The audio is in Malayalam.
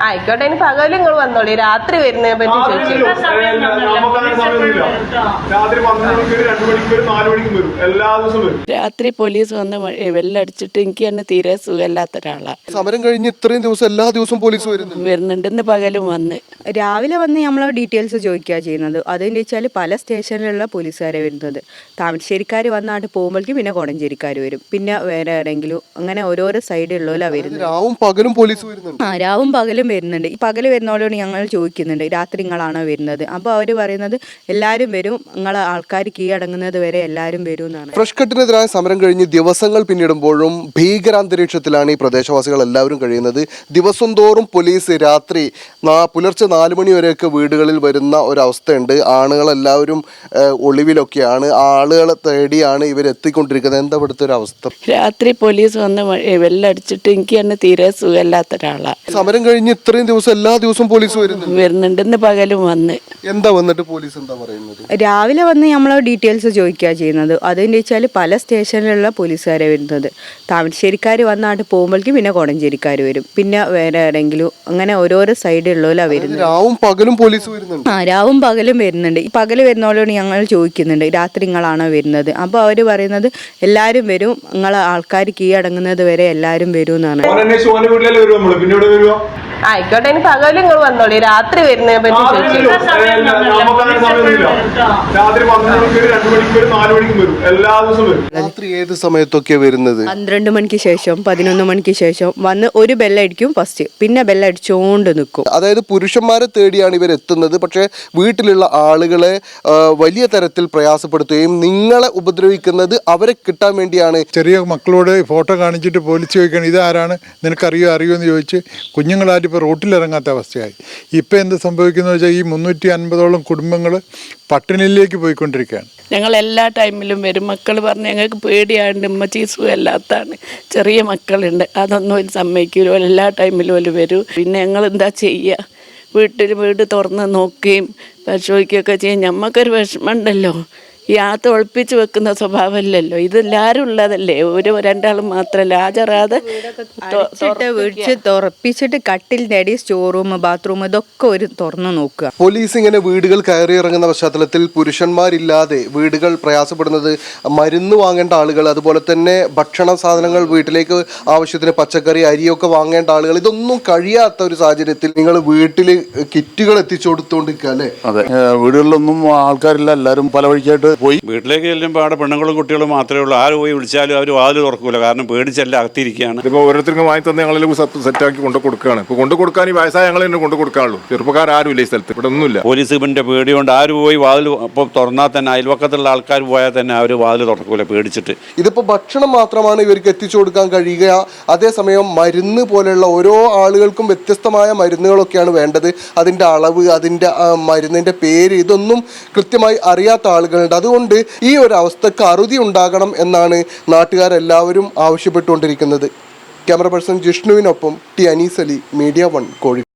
ആയിക്കോട്ടെ, ഇനി പകലും നിങ്ങൾ വന്നോളി, രാത്രി വരുന്നതിനെ പറ്റി ചോദിച്ചു. രാത്രി പോലീസ് വന്ന് വെല്ലടിച്ചിട്ട് എനിക്ക് തന്നെ തീരെ സുഖമില്ലാത്ത ഒരാളാണ്. സമരം കഴിഞ്ഞ് ഇത്രയും ദിവസം എല്ലാ ദിവസവും പോലീസ് വരുന്നുണ്ട്. ഇന്ന് പകലും വന്ന് രാവിലെ വന്ന് നമ്മൾ ഡീറ്റെയിൽസ് ചോദിക്കുക ചെയ്യുന്നത്. അതെന്ന് വെച്ചാൽ പല സ്റ്റേഷനിലുള്ള പോലീസുകാരെ വരുന്നത്. താമരശ്ശേരിക്കാർ വന്നാട്ട് പോകുമ്പോഴേക്കും പിന്നെ കോടഞ്ചേരിക്കാർ വരും, പിന്നെ വേറെ ആരെങ്കിലും, അങ്ങനെ ഓരോരോ സൈഡിലുള്ളവരാണ് വരുന്നത്. രാവും പകലും പോലീസ് വരുന്നുണ്ട്. രാവും പകലും വരുന്നുണ്ട്. ഈ പകൽ വരുന്നവരോട് ഞങ്ങൾ ചോദിക്കുന്നുണ്ട് രാത്രി നിങ്ങളാണോ വരുന്നത്. അപ്പോൾ അവർ പറയുന്നത് എല്ലാവരും വരും, നിങ്ങളെ ആൾക്കാർ കീഴടങ്ങുന്നത് വരെ എല്ലാവരും വരും എന്നാണ്. ഫ്രഷ് കട്ടിനെതിരായ സമരം കഴിഞ്ഞ് ദിവസങ്ങൾ പിന്നിടുമ്പോഴും ഭീകരാന്തരീക്ഷത്തിലാണ് ഈ പ്രദേശവാസികൾ എല്ലാവരും കഴിയുന്നത്. ദിവസം തോറും പോലീസ് രാത്രി പുലർച്ചെ 4 മണി വരെയൊക്കെ വീടുകളിൽ വരുന്ന ഒരവസ്ഥയുണ്ട്. ആളുകളെല്ലാവരും ഒളിവിലൊക്കെയാണ്, ആളുകളെ തേടിയാണ് ഇവരെത്തിക്കൊണ്ടിരിക്കുന്നത്. എന്താ ഇവിടുത്തെ ഒരു അവസ്ഥ? രാത്രി പോലീസ് വന്ന് വെല്ലടിച്ചിട്ട് എനിക്ക് തന്നെ തീരെ സുഖമില്ലാത്ത ഒരാളാണ്. സമരം കഴിഞ്ഞ് ഇത്രയും ദിവസം എല്ലാ ദിവസവും പോലീസ് വരുന്നുണ്ട്. ഇന്ന് പകലും വന്ന് എന്താ വന്നിട്ട് പോലീസ് എന്താ പറയുന്നത്? രാവിലെ വന്ന് നമ്മൾ ഡീറ്റെയിൽസ് ചോദിക്കുക ചെയ്യുന്നത്. അതെന്ന് വെച്ചാൽ പല സ്റ്റേഷനിലുള്ള പോലീസുകാരെ വരുന്നത്. താമരശ്ശേരിക്കാർ വന്നാട്ട് പോകുമ്പോഴേക്കും പിന്നെ കോടഞ്ചേരിക്കാർ വരും, പിന്നെ വേറെ ആരെങ്കിലും, അങ്ങനെ ഓരോരോ സൈഡിലുള്ളവരാണ് വരുന്നത്. രാവും പകലും പോലീസ് വരുന്നുണ്ട്. രാവും പകലും വരുന്നുണ്ട്. ഈ പകൽ വരുന്നവരോട് ഞങ്ങൾ ചോദിക്കുന്നുണ്ട് രാത്രി നിങ്ങളാണോ വരുന്നത്. അപ്പോൾ അവർ പറയുന്നത് എല്ലാവരും വരും, നിങ്ങളെ ആൾക്കാർ കീഴടങ്ങുന്നത് വരെ എല്ലാവരും വരും എന്നാണ്. ആയിക്കോട്ടെ, ഇനി പകലും നിങ്ങൾ വന്നോളി, രാത്രി വരുന്നതിനെ പറ്റി ചോദിച്ചു. രാത്രി ഏത് സമയത്തൊക്കെ വരുന്നത്? 12 മണിക്ക് ശേഷം 11 മണിക്ക് ശേഷം വന്ന് ഒരു ബെല്ലടിക്കും ഫസ്റ്റ്, പിന്നെ ബെല്ലടിച്ചോണ്ട് നിൽക്കും. അതായത് പുരുഷന്മാരെ തേടിയാണ് ഇവർ എത്തുന്നത്. പക്ഷേ വീട്ടിലുള്ള ആളുകളെ വലിയ തരത്തിൽ പ്രയാസപ്പെടുത്തുകയും നിങ്ങളെ ഉപദ്രവിക്കുന്നത് അവരെ കിട്ടാൻ വേണ്ടിയാണ്. ചെറിയ മക്കളോട് ഫോട്ടോ കാണിച്ചിട്ട് പോലീസ് ചോദിക്കണം ഇതാരാണ്, നിനക്കറിയോ എന്ന് ചോദിച്ച് കുഞ്ഞുങ്ങളായിട്ട് ഇപ്പോൾ റോട്ടിലിറങ്ങാത്ത അവസ്ഥയായി. ഇപ്പോൾ എന്ത് സംഭവിക്കുന്നത് വെച്ചാൽ ഈ 350ഓളം കുടുംബങ്ങൾ പട്ടിണിയിലേക്ക് പോയിക്കൊണ്ടിരിക്കുകയാണ്. ഞങ്ങൾ എല്ലാ ടൈമിലും വരും. മക്കൾ പറഞ്ഞ് ഞങ്ങൾക്ക് പേടിയാണ്ട്, ഉമ്മച്ചി സുഖമില്ലാത്തതാണ്, ചെറിയ മക്കളുണ്ട്, അതൊന്നും സമ്മതിക്കുമല്ലോ, എല്ലാ ടൈമിലും അവർ വരും. പിന്നെ ഞങ്ങൾ എന്താ ചെയ്യുക? വീട് തുറന്ന് നോക്കുകയും പരിശോധിക്കുകയൊക്കെ ചെയ്യും. ഞമ്മക്കൊരു വിഷമമുണ്ടല്ലോ, ഈ ആത്ത് ഒളിപ്പിച്ച് വെക്കുന്ന സ്വഭാവമല്ലല്ലോ, ഇതെല്ലാവരും ഉള്ളതല്ലേ, ഒരു രണ്ടാളും മാത്രമല്ല. ഹാജരാതെ വിളിച്ച് തുറപ്പിച്ചിട്ട് കട്ടിലിൻ്റെ അടി, സ്റ്റോർ റൂം, ബാത്റൂം ഇതൊക്കെ ഒരു തുറന്നു നോക്കുക. പോലീസ് ഇങ്ങനെ വീടുകൾ കയറി ഇറങ്ങുന്ന പശ്ചാത്തലത്തിൽ പുരുഷന്മാരില്ലാതെ വീടുകൾ പ്രയാസപ്പെടുന്നത്, മരുന്ന് വാങ്ങേണ്ട ആളുകൾ, അതുപോലെ തന്നെ ഭക്ഷണ സാധനങ്ങൾ വീട്ടിലേക്ക് ആവശ്യത്തിന് പച്ചക്കറി, അരിയൊക്കെ വാങ്ങേണ്ട ആളുകൾ, ഇതൊന്നും കഴിയാത്ത ഒരു സാഹചര്യത്തിൽ നിങ്ങൾ വീട്ടിൽ കിറ്റുകൾ എത്തിച്ചു കൊടുത്തോണ്ടിരിക്കുക അല്ലേ? അതെ, വീടുകളിലൊന്നും ആൾക്കാരില്ല, എല്ലാവരും പല വഴിക്കായിട്ട് പോയി. വീട്ടിലേക്ക് ചെല്ലുമ്പോൾ അവിടെ പെണ്ണുങ്ങളും കുട്ടികളും മാത്രമേ ഉള്ളൂ. ആര് പോയി വിളിച്ചാലും അവർ വാതിൽ തുറക്കൂല, കാരണം പേടിച്ചെല്ലാം അകത്തിരിക്കുകയാണ്. ഇപ്പോൾ ഓരോരുത്തർക്കും വാങ്ങി തന്നെ ഞങ്ങൾ സെറ്റാക്കി കൊണ്ടു കൊടുക്കുകയാണ്. ഇപ്പോൾ കൊണ്ടു കൊടുക്കാൻ ഈ വയസ്സായ ഞങ്ങൾ തന്നെ കൊണ്ടു കൊടുക്കാനുള്ളൂ. ചെറുപ്പക്കാരും ഇല്ല ഈ സ്ഥലത്ത്, ഇവിടെ ഒന്നുമില്ല. പോലീസിന്റെ പേടി കൊണ്ട് ആര് പോയി വാതിൽ ഇപ്പോൾ തുറന്നാൽ തന്നെ അയൽവക്കത്തുള്ള ആൾക്കാർ പോയാൽ തന്നെ അവർ വാതിൽ തുറക്കൂല പേടിച്ചിട്ട്. ഇതിപ്പോൾ ഭക്ഷണം മാത്രമാണ് ഇവർക്ക് എത്തിച്ചു കൊടുക്കാൻ കഴിയുക. അതേസമയം മരുന്ന് പോലെയുള്ള ഓരോ ആളുകൾക്കും വ്യത്യസ്തമായ മരുന്നുകളൊക്കെയാണ് വേണ്ടത്. അതിൻ്റെ അളവ്, അതിൻ്റെ മരുന്നിൻ്റെ പേര്, ഇതൊന്നും കൃത്യമായി അറിയാത്ത ആളുകളുണ്ട്. അതുകൊണ്ട് ഈ ഒരു അവസ്ഥക്ക് അറുതി ഉണ്ടാകണം എന്നാണ് നാട്ടുകാരെല്ലാവരും ആവശ്യപ്പെട്ടുകൊണ്ടിരിക്കുന്നത്. ക്യാമറ പേഴ്സൺ ജിഷ്ണുവിനൊപ്പം ടി അനീസ് അലി, മീഡിയ 1 കോഴിക്കോട്.